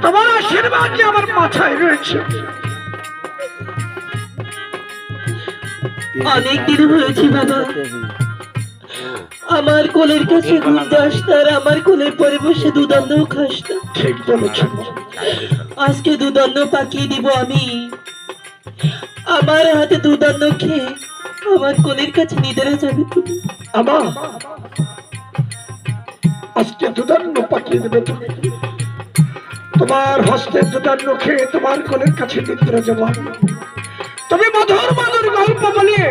তোমার আশীর্বাদ যে আমার মাথায় রয়েছে। অনেক দিন হয়েছে বাবা, আমার কোলের কাছে ঘুরতে আসতো আর আমার কোলের পরে বসে দুধ খাস না। ঠিক বলেছ। আজকে দুধ পাকিয়ে দিব আমি। আমার হাতে দুধ খেয়ে আমার কোলের কাছে নিদেরা যাবে তুমি। আমার আজকে দুধান্য পাঠিয়ে দেবে তুমি। তোমার হস্তের দুধান্য খেয়ে তোমার কোলের কাছে নিদ্রা যাবো। তুমি মধুর মধুর গল্প বলিয়ে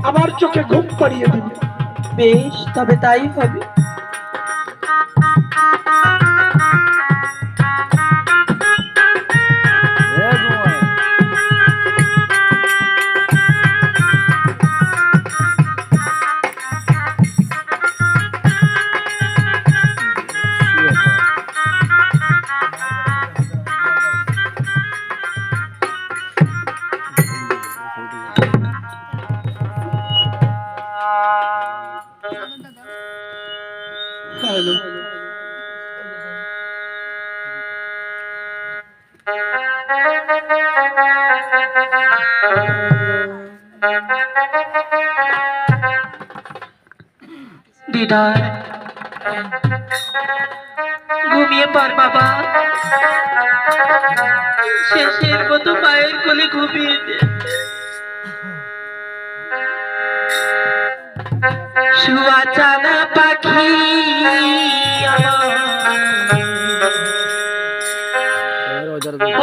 আমার চোখে ঘুম পাড়িয়ে দিবে। বেশ, তবে তাই হবে। হ্যালো, দিদার ঘুমিয়ে পার বাবা, শেষের মতো মায়ের কোলে ঘুমিয়ে দে। শুয়া চানা পাখি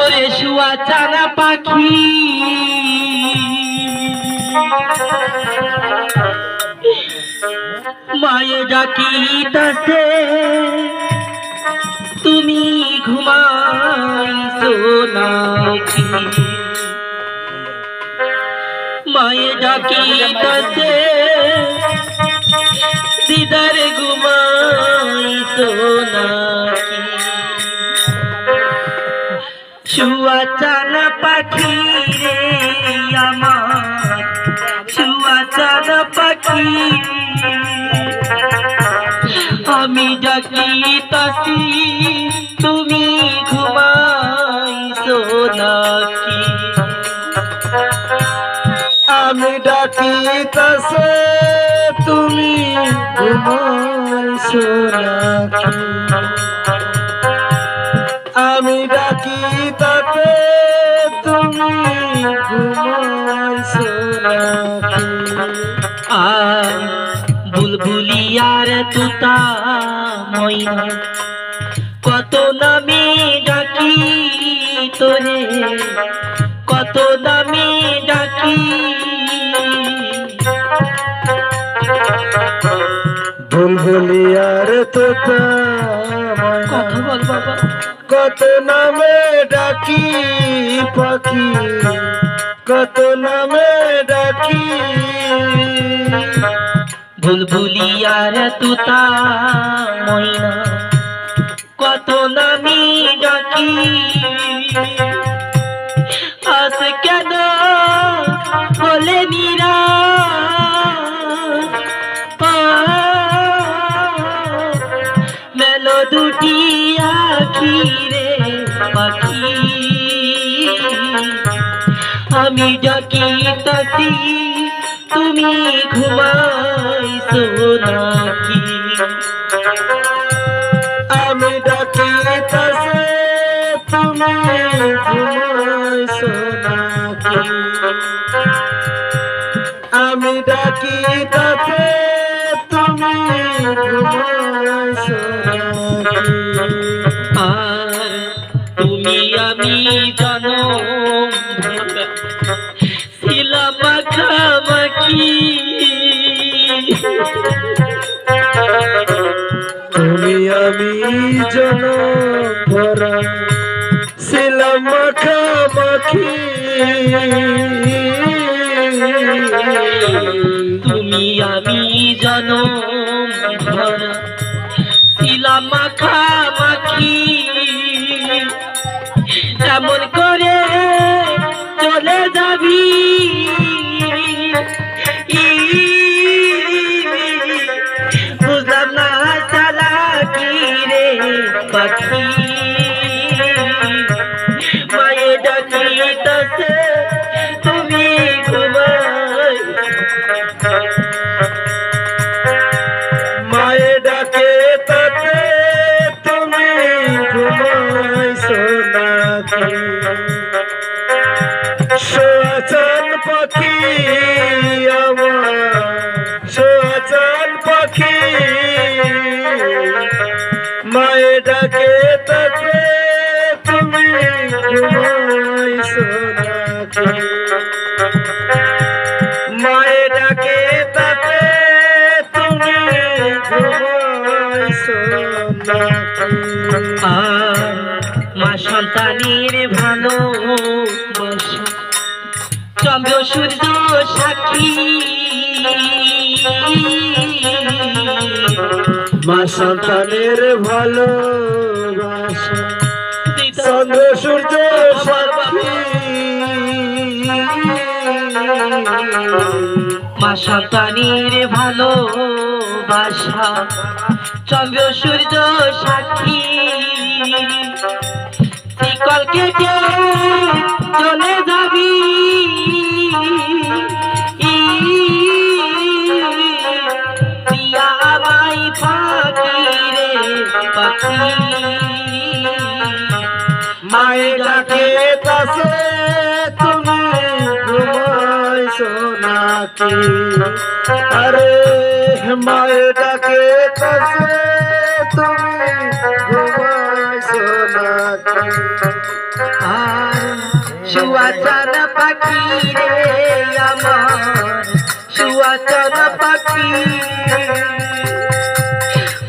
ওরে শুয়া চানা পাখি, মায়ে ডাকিতাছে তুমি ঘুমাইছো নাকি? মায়ে ডাকিতাছে দিদার ঘুমাইছো নাকি? শুয়া চানা পাখি রে আমার, শুয়া চানা পাখি, আমি ডাকিতাছি তুমি ঘুমাইছো নাকি? আমি ডাকিতাছে তুমি ঘুমাইছো নাকি? আমি ডাকিতাছে তুমি ঘুমাইছো নাকি? আর বুলবুলিয়ার তুতা ময়না কত নামে ডাকি তোরে, কত নামে ডাকি। বুলবুলিয়ার তোতা কথা বল বাবা। কত নামে ডাকি পাখি, কত নামে ডাকি। বুলবুলিয়ার তুতা ময়না কত নামে ডাকি। আজ কেন হলে নিরা মেলো দুটি আখি রে পাখি, আমি ডাকিতাছি তুমি ঘুমাইছো নাকি? আমি ডাকিতাছে তুমি ঘুমাইছো নাকি? আমি ডাকিতাছে তুমি ঘুমাইছো নাকি? আর তুমি আমি জানো ছিলাম মাখামাখি, তুমি আমি জন ভরা ছিলাম মাখামাখি। তুমি আমি জানো ভরা ছিলাম মাখামাখি। এমন করে চলে যাবি বুঝলাম না চালাকি রে পাখি। নাকি সোয়াচান পাখি আমার সোয়াচান পাখি মায়ে ডাকে তাকে তুমি ঘুমাইছো নাকি মায়ে ডাকে তাকে তুমি ঘুমাইছো নাকি আর মা সন্তানের ভালোবাসা চন্দ্র সূর্য সাক্ষী মা সন্তানের ভালোবাসা চন্দ্র সূর্য সাক্ষী মা সন্তানের ভালোবাসা চন্দ্র সূর্য সাক্ষী শিকল কেটে চলে যাবি প্রিয়া আমায় পাখি রে পাখি মায়ে ডাকে তাসে তুমি ঘুমাইছো নাকি আরে মায়ে ডাকে তাসে তুমি ঘুমাইছো নাকি আর সুয়াচান পাখি রে আমার সুয়াচান পাখি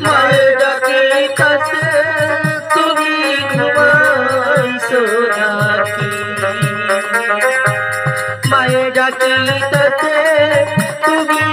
মায়ের ডাকে কাছে তুমি ঘুমাইছো নাকি মায়ের ডাকে কাছে তুমি